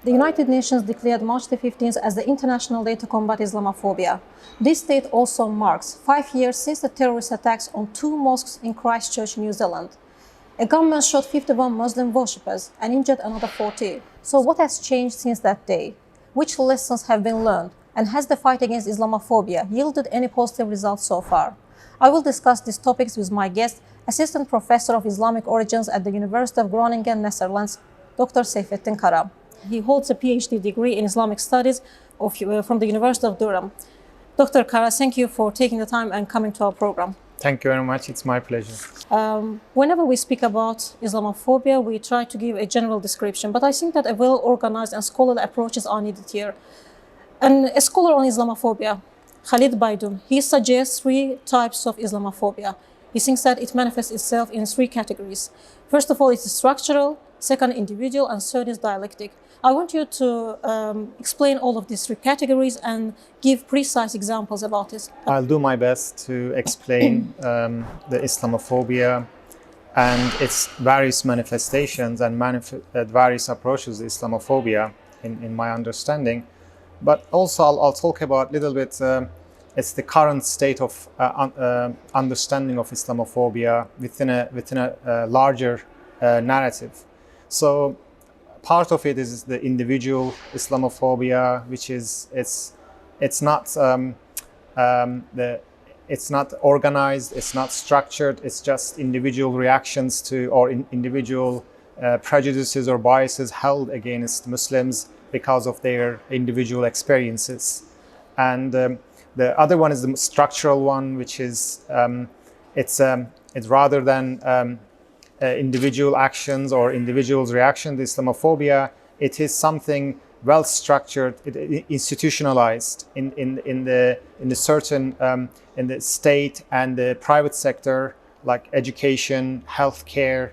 The United Nations declared March the 15th as the International Day to Combat Islamophobia. This date also marks 5 years since the terrorist attacks on 2 mosques in Christchurch, New Zealand. A gunman shot 51 Muslim worshippers and injured another 40. So what has changed since that day? Which lessons have been learned? And has the fight against Islamophobia yielded any positive results so far? I will discuss these topics with my guest, Assistant Professor of Islamic Origins at the University of Groningen, Netherlands, Dr. Seyfeddin Kara. He holds a PhD degree in Islamic Studies from the University of Durham. Dr. Kara, thank you for taking the time and coming to our program. Thank you very much. It's my pleasure. Whenever we speak about Islamophobia, we try to give a general description, but I think that a well-organized and scholarly approaches are needed here. And a scholar on Islamophobia, Khalid Baydun, he suggests 3 types of Islamophobia. He thinks that it manifests itself in 3 categories. First of all, it's structural, second, individual, and third is dialectic. I want you to explain all of these 3 categories and give precise examples about it. I'll do my best to explain the Islamophobia and its various manifestations and various approaches to Islamophobia in my understanding. But also I'll talk about a little bit, it's the current state of understanding of Islamophobia within a larger narrative. So part of it is the individual Islamophobia, which is it's not organized, it's not structured, it's just individual reactions to or individual prejudices or biases held against Muslims because of their individual experiences. And the other one is the structural one, which is it's rather than individual actions or individuals' reaction to Islamophobia, it is something well structured, institutionalized in the certain in the state and the private sector, like education, healthcare,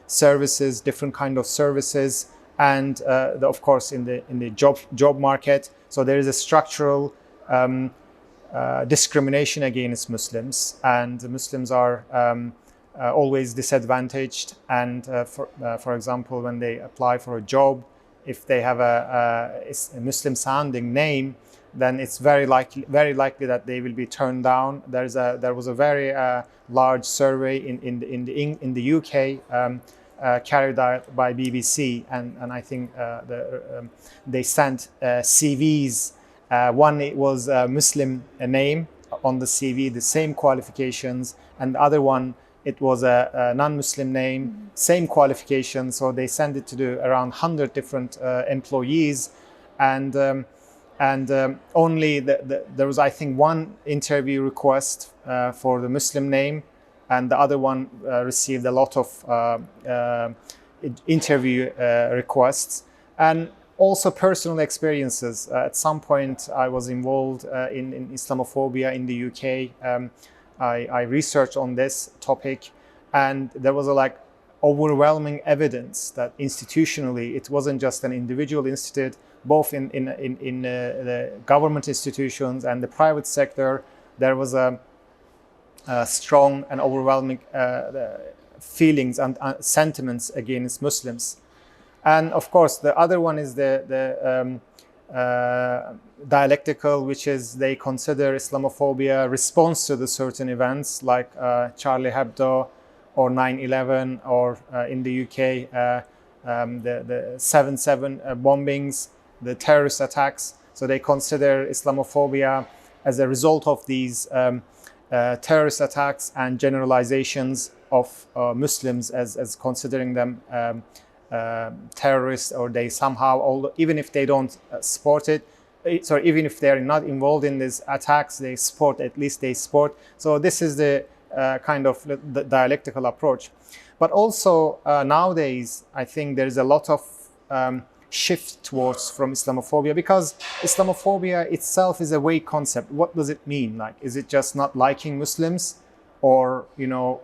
services, different kind of services, and of course in the job market. So there is a structural discrimination against Muslims, and Muslims are always disadvantaged. And for example, when they apply for a job, if they have a Muslim sounding name, then it's very likely that they will be turned down. There was a very large survey in the UK carried out by BBC, and I think they sent CVs. One, it was a Muslim name on the CV, the same qualifications, and the other one, it was a non-Muslim name, same qualifications. So they sent it to around 100 different employees, and only there was, I think, one interview request for the Muslim name, and the other one received a lot of interview requests. And also personal experiences. At some point, I was involved in Islamophobia in the UK. I researched on this topic, and there was overwhelming evidence that institutionally it wasn't just an individual institute. Both in the government institutions and the private sector, there was a strong and overwhelming feelings and sentiments against Muslims. And of course, the other one is the dialectical, which is they consider Islamophobia response to the certain events like Charlie Hebdo or 9/11, or in the UK the 7/7 bombings, the terrorist attacks. So they consider Islamophobia as a result of these terrorist attacks and generalizations of Muslims as considering them terrorists, or they somehow, even if they don't support it, even if they're not involved in these attacks, they support. So this is the kind of the dialectical approach. But also nowadays, I think there's a lot of shift towards from Islamophobia, because Islamophobia itself is a vague concept. What does it mean? Like, is it just not liking Muslims, or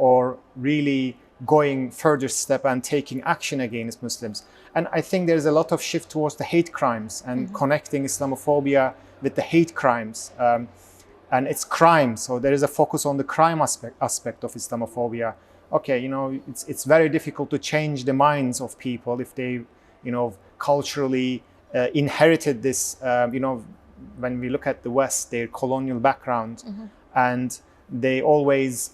or really going further step and taking action against Muslims? And I think there's a lot of shift towards the hate crimes and connecting Islamophobia with the hate crimes and its crime. So there is a focus on the crime aspect of Islamophobia. Okay, it's very difficult to change the minds of people if they culturally inherited this, when we look at the West, their colonial background, and they always,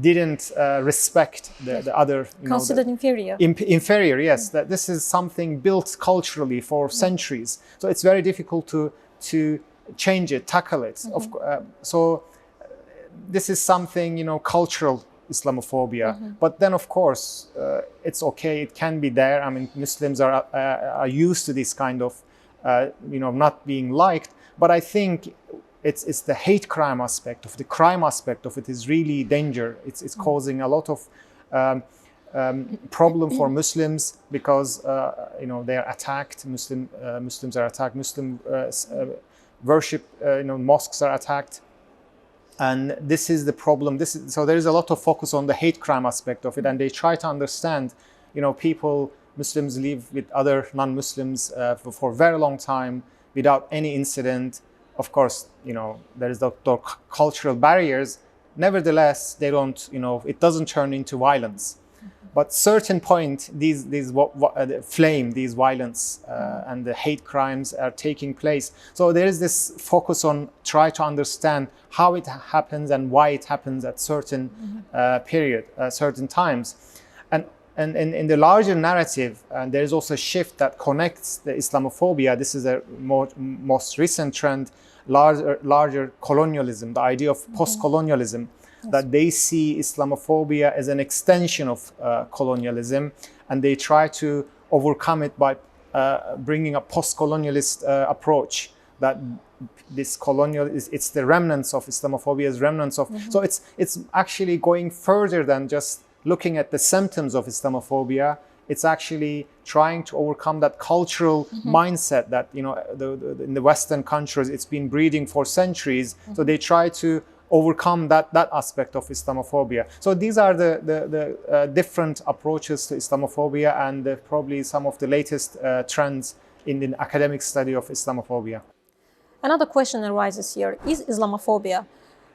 didn't respect the other, considered inferior. Inferior, yes. That this is something built culturally for centuries. So it's very difficult to change it, tackle it. So this is something, cultural Islamophobia. But then, of course, it's okay. It can be there. I mean, Muslims are used to this kind of, not being liked. But I think it's the hate crime aspect of the crime aspect of it is really danger. It's causing a lot of problem for Muslims because they are attacked. Muslims are attacked. Muslim worship, mosques are attacked. And this is the problem. So there is a lot of focus on the hate crime aspect of it, and they try to understand, Muslims live with other non-Muslims for a very long time without any incident. Of course, there is the cultural barriers. Nevertheless, they don't, it doesn't turn into violence. But certain point, these violence and the hate crimes are taking place. So there is this focus on try to understand how it happens and why it happens at certain certain times. And in the larger narrative, there is also a shift that connects the Islamophobia. This is a most recent trend, larger colonialism, the idea of post-colonialism. That they see Islamophobia as an extension of colonialism, and they try to overcome it by bringing a post-colonialist approach. That this it's the remnants of Islamophobia's remnants of. So it's actually going further than just looking at the symptoms of Islamophobia. It's actually trying to overcome that cultural mindset that in the Western countries it's been breeding for centuries. So they try to overcome that aspect of Islamophobia. So these are the different approaches to Islamophobia and probably some of the latest trends in the academic study of Islamophobia. Another question arises here. Is Islamophobia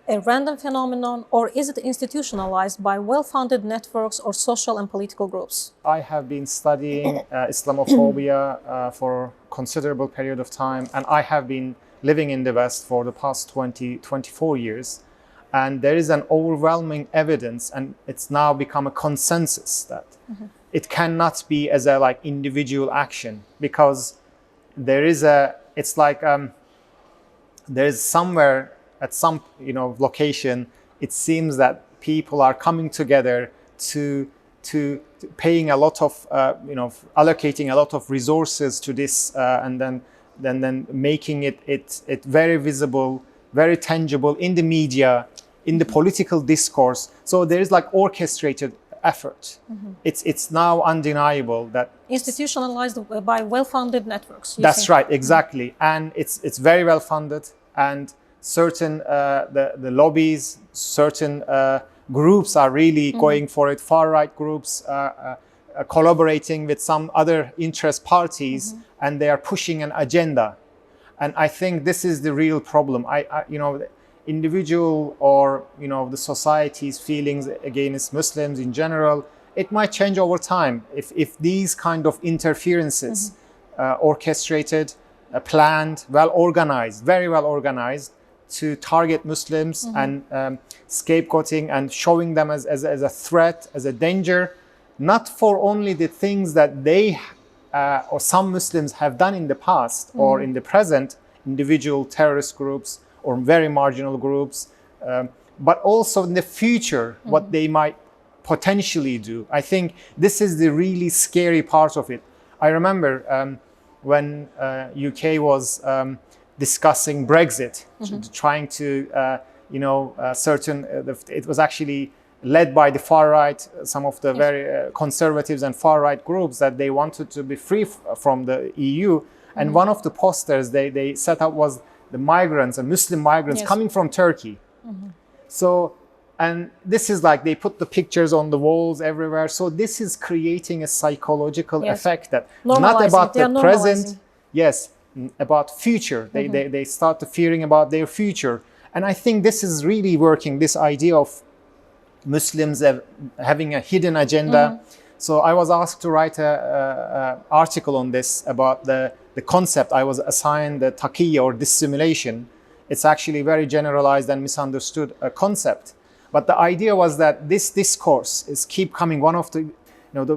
a random phenomenon, or is it institutionalized by well-founded networks or social and political groups? I have been studying Islamophobia for a considerable period of time, and I have been living in the West for the past 24 years. And there is an overwhelming evidence, and it's now become a consensus that it cannot be as a individual action, because there is there's somewhere at some location, it seems that people are coming together to paying a lot of allocating a lot of resources to this, and then making it very visible, very tangible in the media, in the political discourse. So there is orchestrated effort. It's now undeniable that institutionalized by well-funded networks. That's right, exactly, and it's very well funded, and certain the lobbies, certain groups are really going for it. Far-right groups collaborating with some other interest parties, and they are pushing an agenda. And I think this is the real problem. The individual or the society's feelings against Muslims in general, it might change over time if these kind of interferences, orchestrated, planned, well organized, very well organized, to target Muslims and scapegoating and showing them as a threat, as a danger, not for only the things that they or some Muslims have done in the past or in the present, individual terrorist groups or very marginal groups, but also in the future, what they might potentially do. I think this is the really scary part of it. I remember when UK was discussing Brexit, trying to, it was actually led by the far right, some of the very conservatives and far right groups, that they wanted to be free from the EU. And one of the posters they set up was the migrants and Muslim migrants coming from Turkey. So, and this is they put the pictures on the walls everywhere. So this is creating a psychological effect that not about the present, about future. They start to fearing about their future. And I think this is really working, this idea of Muslims having a hidden agenda. So I was asked to write an article on this about the concept. I was assigned the taqiyya or dissimulation. It's actually very generalized and misunderstood concept. But the idea was that this discourse is keep coming. One of the,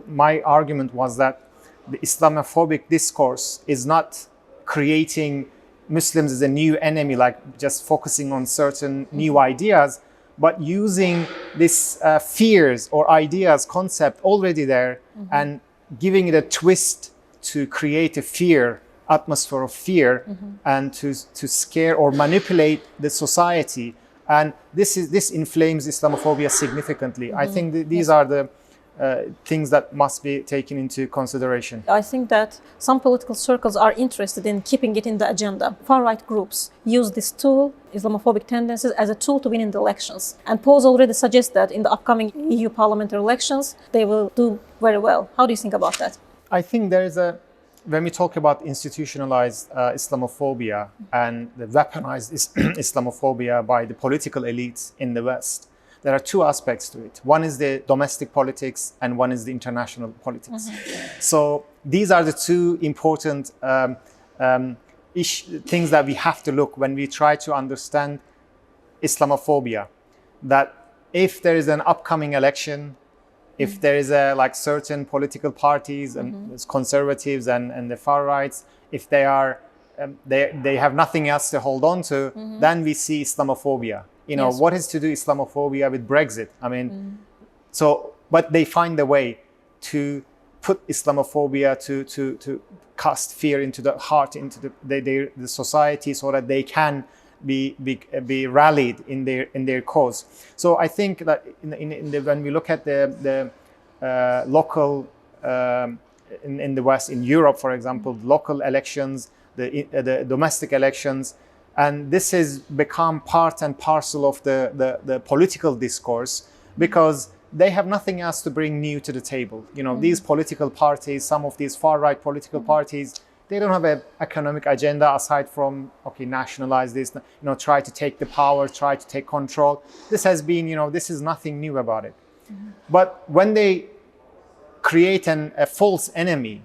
my argument was that the Islamophobic discourse is not creating Muslims as a new enemy, like just focusing on certain new ideas, but using this fears or ideas concept already there and giving it a twist to create a fear, atmosphere of fear, and to scare or manipulate the society. And this inflames Islamophobia significantly. I think these are the things that must be taken into consideration. I think that some political circles are interested in keeping it in the agenda. Far-right groups use this tool, Islamophobic tendencies, as a tool to win in the elections. And polls already suggest that in the upcoming EU parliamentary elections, they will do very well. How do you think about that? I think there is when we talk about institutionalized Islamophobia and the weaponized Islamophobia by the political elites in the West, there are two aspects to it. One is the domestic politics and one is the international politics. So these are the two important things that we have to look when we try to understand Islamophobia. That if there is an upcoming election, if there is certain political parties and conservatives and the far rights, if they are they have nothing else to hold on to, then we see Islamophobia. Yes. What is to do Islamophobia with Brexit? I mean, but they find a way to put Islamophobia to cast fear into the heart, into the society, so that they can be rallied in their cause. So I think that when we look at the local in the West, in Europe, for example, local elections, the domestic elections. And this has become part and parcel of the political discourse because they have nothing else to bring new to the table. These political parties, some of these far-right political parties, they don't have an economic agenda aside from, nationalize this, try to take the power, try to take control. This has been, this is nothing new about it. But when they create a false enemy,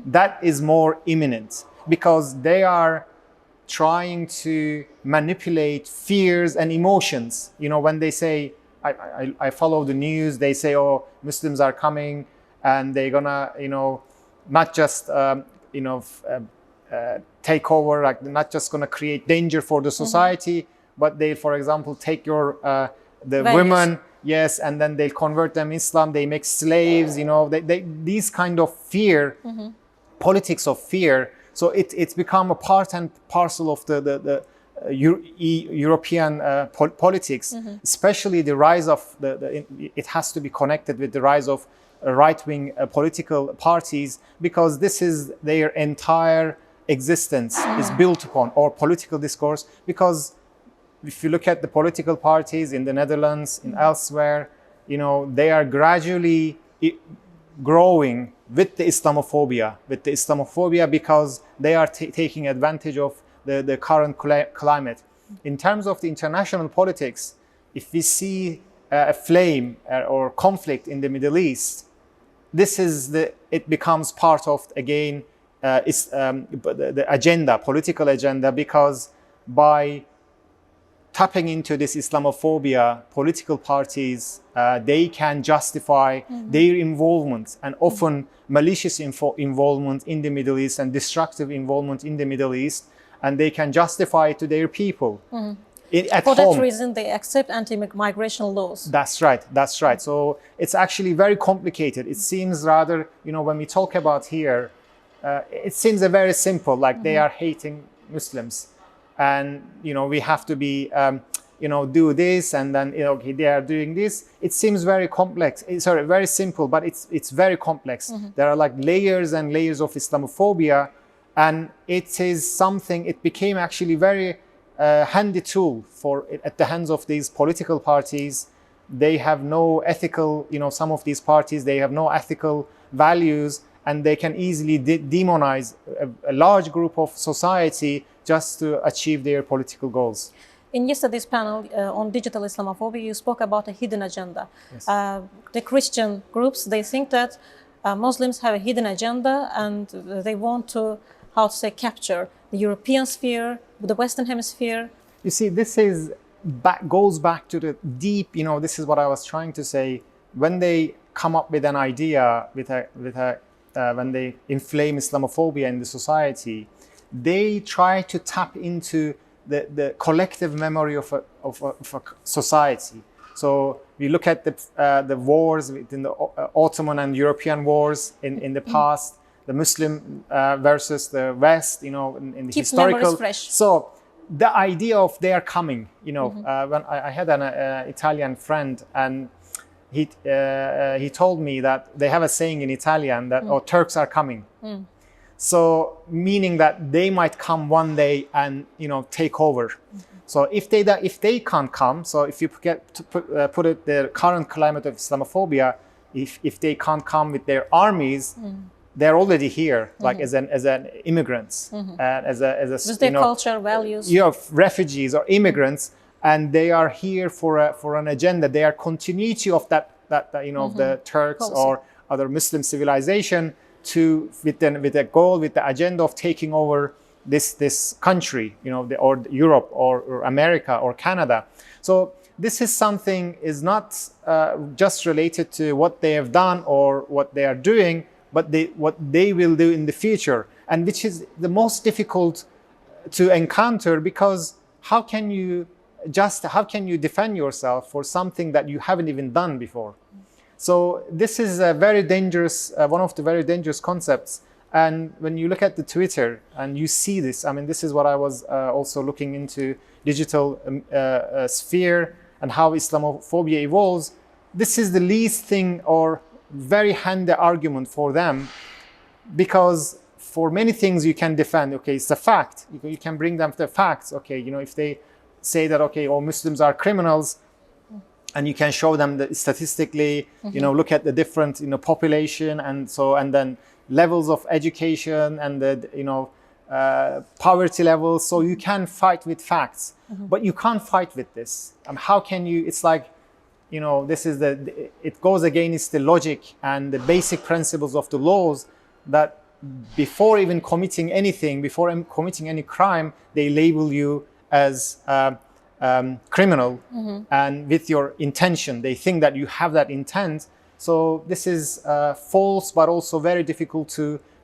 that is more imminent because they are trying to manipulate fears and emotions. When they say, I follow the news, they say, oh, Muslims are coming and they're gonna, not just, take over, not just gonna create danger for the society, but they, for example, take your, the values. Women, yes, and then they'll convert them Islam, they make slaves, these kind of fear, politics of fear. So it's become a part and parcel of the European politics, especially the rise of it has to be connected with the rise of right-wing political parties, because this is their entire existence is built upon, or political discourse. Because if you look at the political parties in the Netherlands, in elsewhere, they are gradually growing with the Islamophobia, because they are taking advantage of the current climate. In terms of the international politics, if we see a flame or conflict in the Middle East, it becomes part of, again, the agenda, political agenda, because by tapping into this Islamophobia, political parties, they can justify their involvement, and often malicious involvement in the Middle East and destructive involvement in the Middle East, and they can justify it to their people. For that reason, they accept anti-migration laws. That's right. So it's actually very complicated. It seems rather, when we talk about here, it seems very simple, like they are hating Muslims. And, we have to be, do this, and then, they are doing this. It seems very complex. Sorry, very simple, but it's very complex. There are layers and layers of Islamophobia, and it became actually very handy tool at the hands of these political parties. They have no ethical, some of these parties, they have no ethical values, and they can easily demonize a large group of society just to achieve their political goals. In yesterday's panel on digital Islamophobia, you spoke about a hidden agenda. Yes. The Christian groups, they think that Muslims have a hidden agenda and they want to, how to say, capture the European sphere, the Western Hemisphere. You see, this is goes back to the deep, this is what I was trying to say. When they come up with an idea, when they inflame Islamophobia in the society, they try to tap into the collective memory of a society. So we look at the wars within the Ottoman and European wars in the past, the Muslim versus the West, in the Keeps historical. memories fresh. So the idea of they are coming, when I had an Italian friend, and he told me that they have a saying in Italian that Turks are coming. So meaning that they might come one day and take over. So if they can't come, so if you put it the current climate of Islamophobia, if they can't come with their armies, they're already here, like as an immigrants, as Just their culture, values. Refugees or immigrants, and they are here for an agenda. They are continuity of that of the Turks or other Muslim civilization with a goal, with the agenda of taking over this country, or Europe or America or Canada. So this is something is not just related to what they have done or what they are doing, but what they will do in the future, and which is the most difficult to encounter, because how can you defend yourself for something that you haven't even done before? So this is a very dangerous, one of the very dangerous concepts. And when you look at the Twitter and you see this, I mean, this is what I was also looking into, digital sphere and how Islamophobia evolves. This is the least thing or very handy argument for them, because for many things you can defend. Okay, it's a fact. You can bring them the facts. Okay, if they say that, okay, all Muslims are criminals, and you can show them that statistically, look at the different, population and then levels of education and the, poverty levels. So you can fight with facts, but you can't fight with this. How can you? It's like, this is it goes against the logic and the basic principles of the laws, that before even committing anything, before committing any crime, they label you as criminal, and with your intention. They think that you have that intent. So this is false, but also very difficult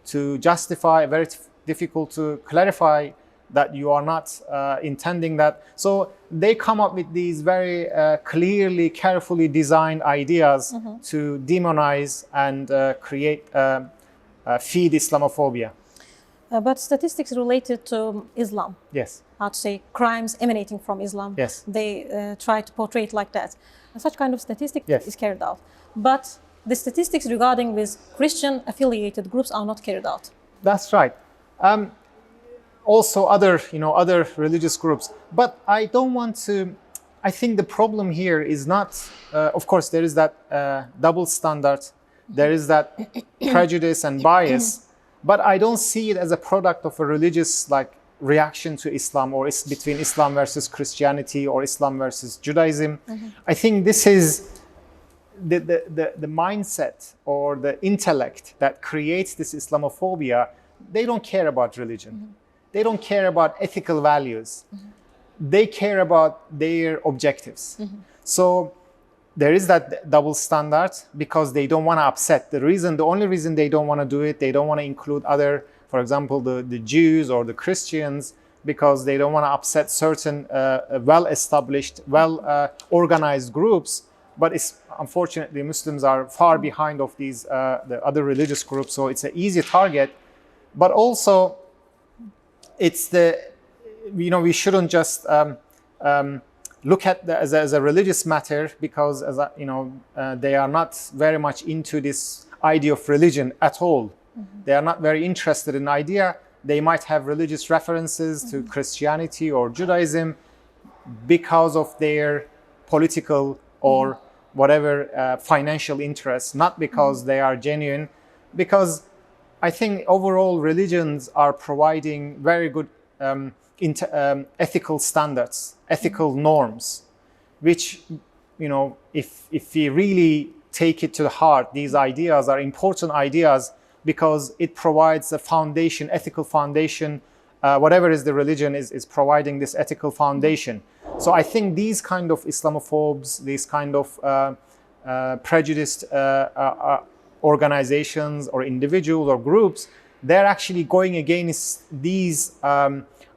to justify, very difficult to clarify that you are not intending that. So they come up with these very clearly, carefully designed ideas to demonize and feed Islamophobia. But statistics related to Islam. Yes. How to say, crimes emanating from Islam. Yes. They try to portray it like that. And such kind of statistic Yes. is carried out. But the statistics regarding with Christian affiliated groups are not carried out. That's right. Also other religious groups. But I don't want to, I think the problem here is not, of course, there is that double standard, there is that prejudice and bias, but I don't see it as a product of a religious reaction to Islam, or it's between Islam versus Christianity or Islam versus Judaism. I think this is the mindset or the intellect that creates this Islamophobia. They don't care about religion. They don't care about ethical values. They care about their objectives. So there is that double standard because they don't want to upset. The only reason they don't want to do it, they don't want to include other, for example, the Jews or the Christians, because they don't want to upset certain well-established, well-organized groups. But unfortunately, Muslims are far behind of these the other religious groups, so it's an easy target. But also, it's we shouldn't just look at as a religious matter, because they are not very much into this idea of religion at all. They are not very interested in the idea. They might have religious references to Christianity or Judaism because of their political or whatever financial interests, not because they are genuine. Because I think overall religions are providing very good ethical standards, ethical norms, which, if we really take it to the heart, these ideas are important ideas because it provides a foundation, ethical foundation. Whatever is the religion is providing this ethical foundation. So I think these kind of Islamophobes, these kind of prejudiced organizations or individuals or groups, they're actually going against these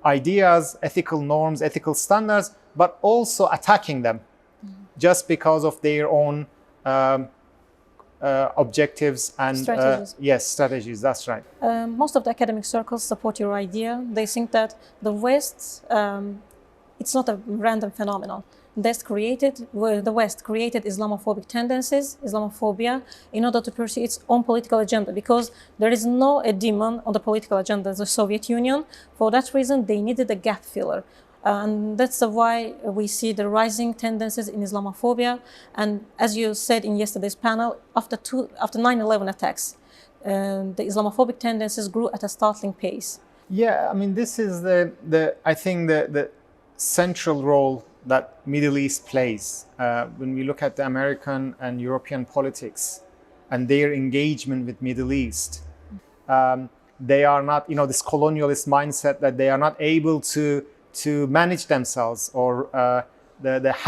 ideas, ethical norms, ethical standards, but also attacking them just because of their own objectives and strategies. Yes, strategies. That's right. Most of the academic circles support your idea. They think that the West, it's not a random phenomenon. The West created Islamophobic tendencies, Islamophobia, in order to pursue its own political agenda, because there is no a demon on the political agenda, the Soviet Union. For that reason, they needed a gap filler. And that's why we see the rising tendencies in Islamophobia. And as you said in yesterday's panel, after 9/11 attacks, the Islamophobic tendencies grew at a startling pace. Yeah, I mean, this is I think the central role that Middle East plays when we look at the American and European politics and their engagement with Middle East. They are not, this colonialist mindset that they are not able to manage themselves or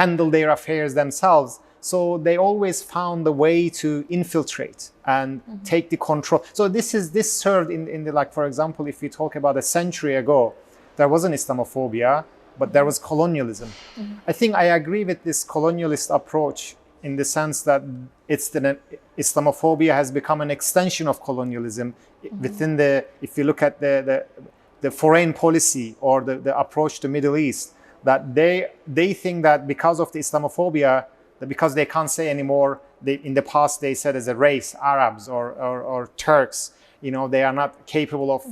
handle their affairs themselves. So they always found a way to infiltrate and take the control. So this served in the, like, for example, if we talk about a century ago, there wasn't Islamophobia, but there was colonialism. I think I agree with this colonialist approach in the sense that Islamophobia has become an extension of colonialism within if you look at the foreign policy or the approach to Middle East, that they think that because of the Islamophobia, that because they can't say anymore, in the past they said as a race, Arabs or Turks, they are not capable of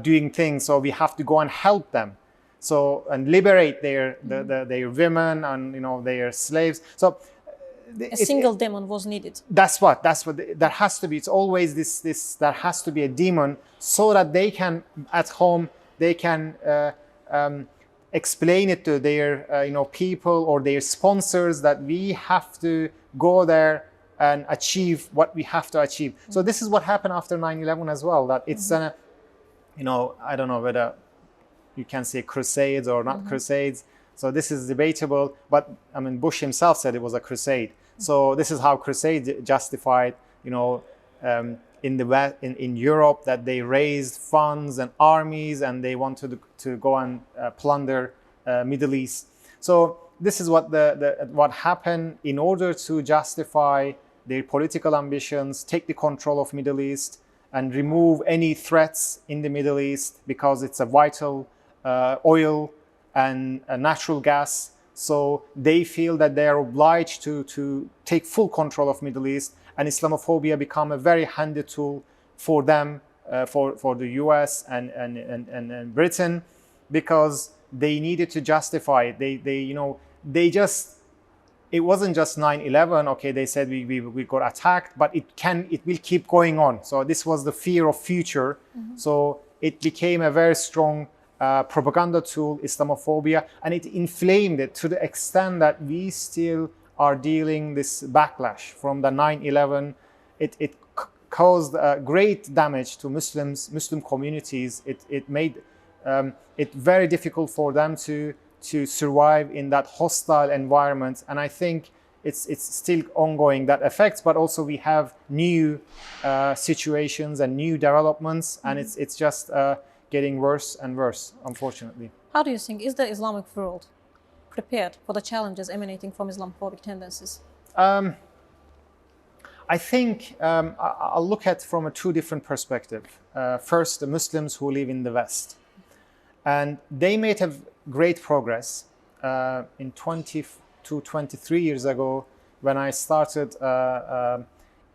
doing things, so we have to go and help them. So, and liberate their women and their slaves. So a single demon was needed. That's what there has to be. It's always this there has to be a demon, so that they can at home they can explain it to their people or their sponsors that we have to go there and achieve what we have to achieve. So this is what happened after 9/11 as well. That it's I don't know whether you can say crusades or not crusades. So this is debatable, but I mean, Bush himself said it was a crusade. So this is how crusade justified, in the West, in Europe, that they raised funds and armies and they wanted to go and plunder Middle East. So this is what happened in order to justify their political ambitions, take the control of Middle East and remove any threats in the Middle East, because it's a vital oil and natural gas. So they feel that they are obliged to take full control of Middle East, and Islamophobia become a very handy tool for them, for the US and Britain, because they needed to justify it. It wasn't just 9/11. Okay, they said we got attacked, but it will keep going on. So this was the fear of future. So it became a very strong propaganda tool, Islamophobia, and it inflamed it to the extent that we still are dealing this backlash from the 9/11. It caused great damage to Muslim communities. It made it very difficult for them to survive in that hostile environment, and I think it's still ongoing, that effects, but also we have new situations and new developments, and it's just getting worse and worse, unfortunately. How do you think, is the Islamic world prepared for the challenges emanating from Islamophobic tendencies? I think I'll look at from two different perspectives. First, the Muslims who live in the West. And they made a great progress in 23 years ago when I started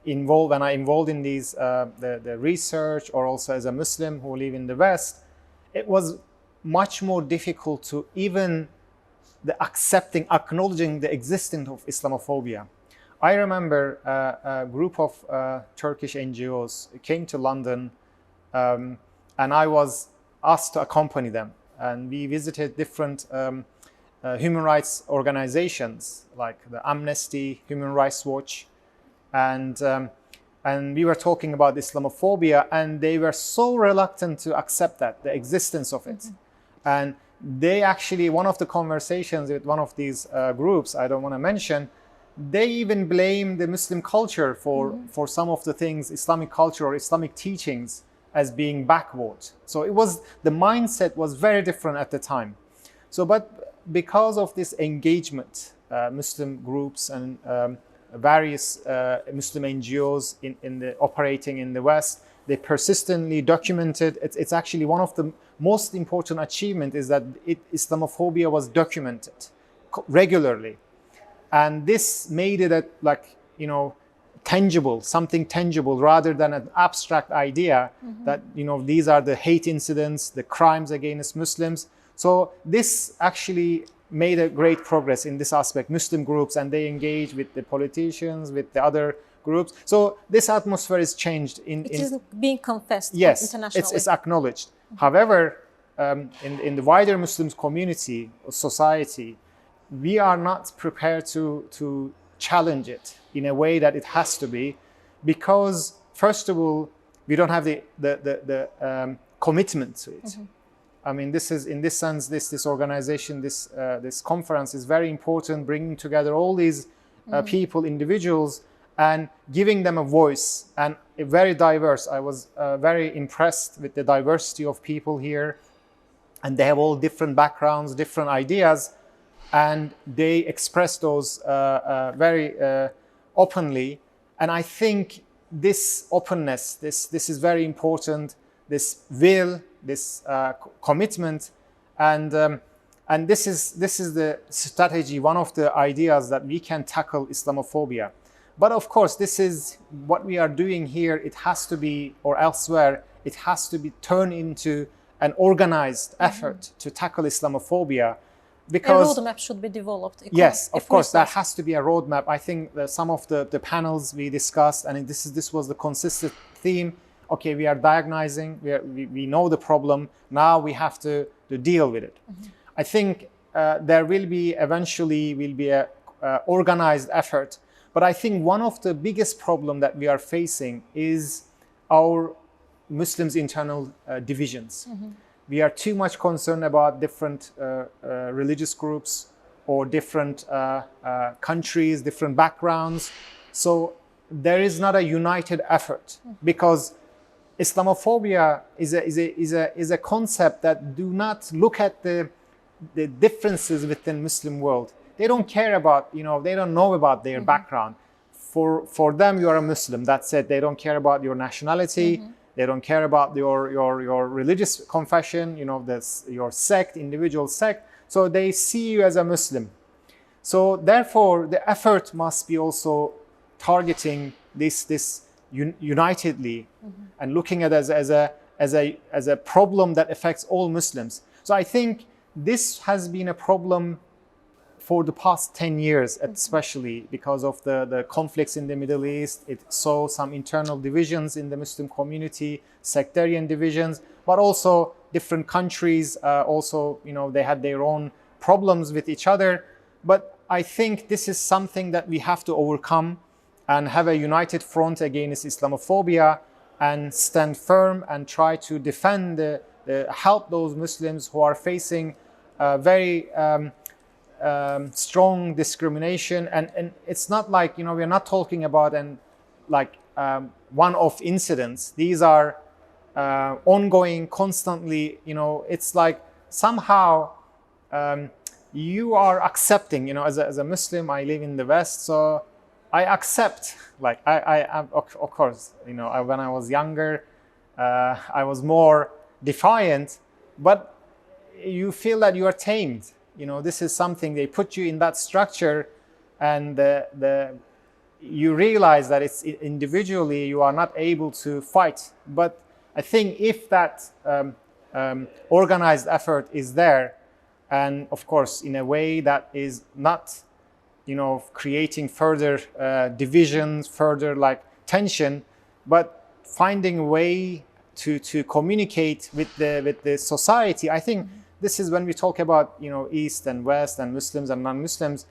involved in these the research, or also as a Muslim who live in the West. It was much more difficult to even acknowledging the existence of Islamophobia. I remember a group of Turkish NGOs came to London, and I was asked to accompany them and we visited different human rights organizations like the Amnesty, Human Rights Watch, and we were talking about Islamophobia, and they were so reluctant to accept that, the existence of it. And they actually, one of the conversations with one of these groups, I don't want to mention, they even blame the Muslim culture for some of the things, Islamic culture or Islamic teachings, as being backward. So it was, the mindset was very different at the time. So, but because of this engagement, Muslim groups and various Muslim NGOs operating in the West, they persistently documented. It's actually one of the most important achievements is that Islamophobia was documented regularly, and this made it like, you know, tangible, something tangible rather than an abstract idea that, you know, these are the hate incidents, the crimes against Muslims. So this actually made a great progress in this aspect, Muslim groups, and they engage with the politicians, with the other groups. So this atmosphere is changed. It is being confessed internationally. It's acknowledged. However, in the wider Muslim community or society, we are not prepared to challenge it in a way that it has to be, because first of all, we don't have the commitment to it. I mean, this is, in this sense, this organization, this conference is very important, bringing together all these people, individuals, and giving them a voice, and very diverse. I was very impressed with the diversity of people here, and they have all different backgrounds, different ideas, and they express those very openly. And I think this openness, this is very important, this will, this commitment, and this is the strategy, one of the ideas that we can tackle Islamophobia. But of course, this is what we are doing here. It has to be, or elsewhere, it has to be turned into an organized effort to tackle Islamophobia. Because a roadmap should be developed. Yes, of course, there has to be a roadmap. I think that some of the panels we discussed, and this was the consistent theme. Okay, we are diagnosing, we know the problem, now we have to deal with it. I think there will be, eventually will be a organized effort, but I think one of the biggest problem that we are facing is our Muslims' internal divisions. We are too much concerned about different religious groups or different countries, different backgrounds. So there is not a united effort, because Islamophobia is a concept that do not look at the differences within Muslim world. They don't care about, you know, they don't know about their background. For them, you are a Muslim. That's it. They don't care about your nationality. They don't care about your religious confession, you know, your sect, individual sect. So they see you as a Muslim. So therefore, the effort must be also targeting this unitedly and looking at it as a problem that affects all Muslims. So I think this has been a problem for the past 10 years, especially because of the conflicts in the Middle East. It saw some internal divisions in the Muslim community, sectarian divisions, but also different countries also, you know, they had their own problems with each other. But I think this is something that we have to overcome and have a united front against Islamophobia and stand firm and try to defend, help those Muslims who are facing very strong discrimination. And it's not like, you know, we're not talking about one-off incidents. These are ongoing, constantly, you know, it's like somehow you are accepting, you know, as a Muslim, I live in the West, so I accept, like, of course, you know, when I was younger, I was more defiant, but you feel that you are tamed. You know, this is something, they put you in that structure, and you realize that it's individually you are not able to fight. But I think if that organized effort is there, and of course in a way that is not, you know, creating further divisions, further like tension, but finding a way to communicate with the society, I think this is when we talk about, East and West and Muslims and non-Muslims.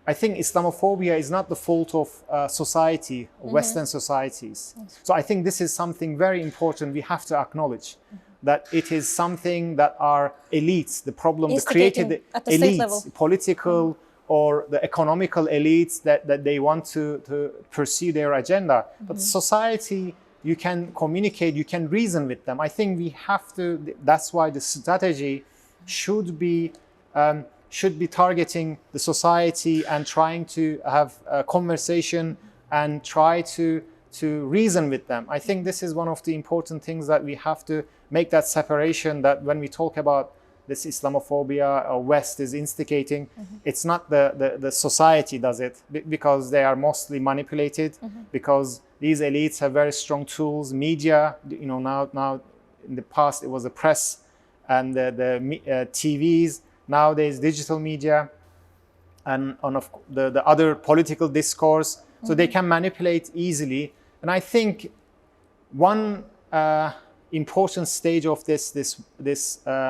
I think Islamophobia is not the fault of society, Western societies. Yes. So I think this is something very important we have to acknowledge, that it is something that our elites, the problem, the created at the state level. elites, political or the economical elites that they want to pursue their agenda. But society, you can communicate, you can reason with them. I think we have to, that's why the strategy should be targeting the society and trying to have a conversation and try to reason with them. I think this is one of the important things that we have to make that separation, that when we talk about this Islamophobia or West is instigating, it's not the society does it, because they are mostly manipulated, because these elites have very strong tools, media, now in the past it was the press and the TVs, nowadays digital media and the other political discourse, so they can manipulate easily. And I think one important stage of this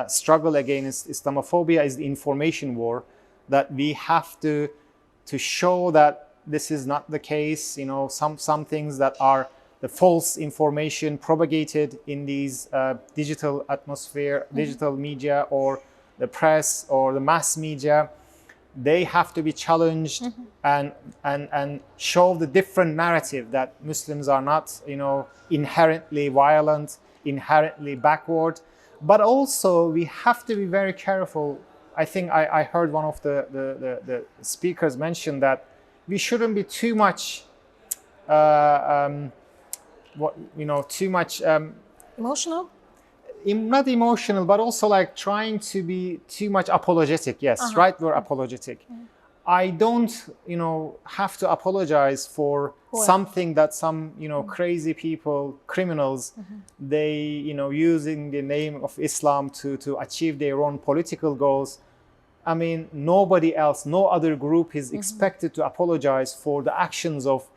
struggle against Islamophobia is the information war, that we have to show that this is not the case. Some things that are the false information propagated in these digital atmosphere, digital media, or the press or the mass media, they have to be challenged and show the different narrative, that Muslims are not, inherently violent, inherently backward. But also we have to be very careful. I think I heard one of the speakers mention that we shouldn't be too much Emotional? Not emotional, but also like trying to be too much apologetic. Yes, right, we're apologetic. I don't, have to apologize for something that some, crazy people, criminals, they, using the name of Islam to achieve their own political goals. I mean, nobody else, no other group is expected to apologize for the actions of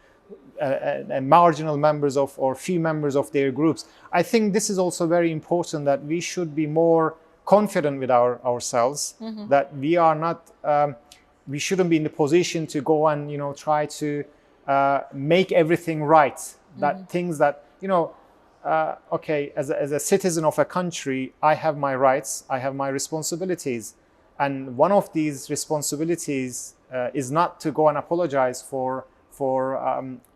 marginal members of or few members of their groups. I think this is also very important, that we should be more confident with ourselves, that we are not, we shouldn't be in the position to go and try to make everything right. That things that okay, as a citizen of a country, I have my rights, I have my responsibilities, and one of these responsibilities is not to go and apologize for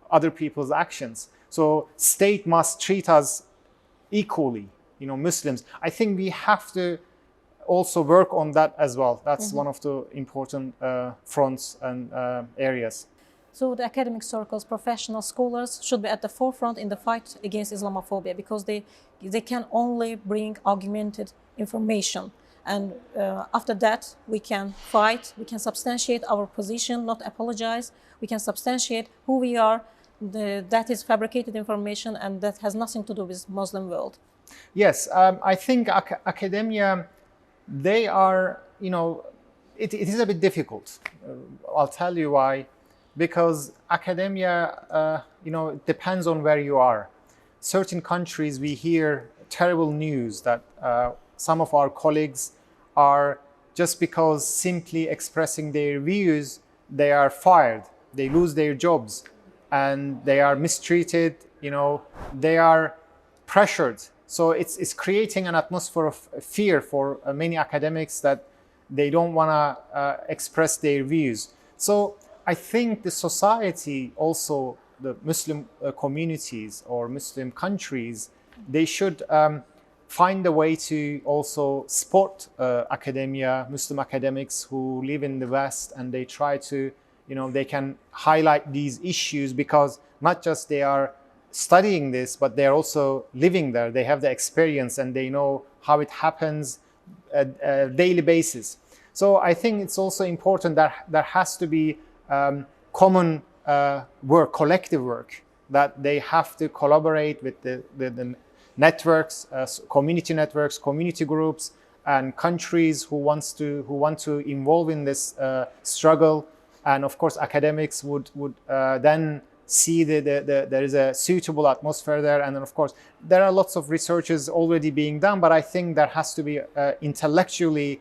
other people's actions. So state must treat us equally, Muslims. I think we have to also work on that as well. That's one of the important fronts and areas. So the academic circles, professional scholars should be at the forefront in the fight against Islamophobia, because they can only bring augmented information. And after that, we can fight, we can substantiate our position, not apologize. We can substantiate who we are. That is fabricated information, and that has nothing to do with Muslim world. Yes, I think academia, they are, it is a bit difficult. I'll tell you why. Because academia, it depends on where you are. Certain countries, we hear terrible news that some of our colleagues are, just because simply expressing their views, they are fired, they lose their jobs, and they are mistreated, they are pressured. So it's creating an atmosphere of fear for many academics, that they don't want to express their views. So I think the society, also the Muslim communities or Muslim countries, they should find a way to also support academia, Muslim academics who live in the West, and they try to, they can highlight these issues, because not just they are studying this, but they're also living there. They have the experience and they know how it happens at a daily basis. So I think it's also important that there has to be common work, collective work, that they have to collaborate with the networks, community networks, community groups, and countries who want to involve in this struggle. And of course, academics would then see there is a suitable atmosphere there. And then, of course, there are lots of researches already being done, but I think there has to be intellectual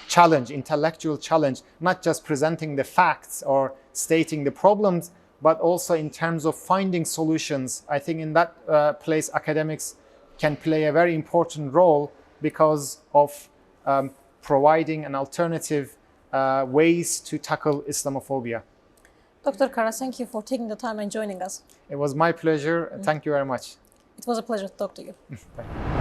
challenge, not just presenting the facts or stating the problems, but also in terms of finding solutions. I think in that place, academics can play a very important role because of providing an alternative ways to tackle Islamophobia. Dr. Kara, thank you for taking the time and joining us. It was my pleasure. Thank you very much. It was a pleasure to talk to you. Thank you.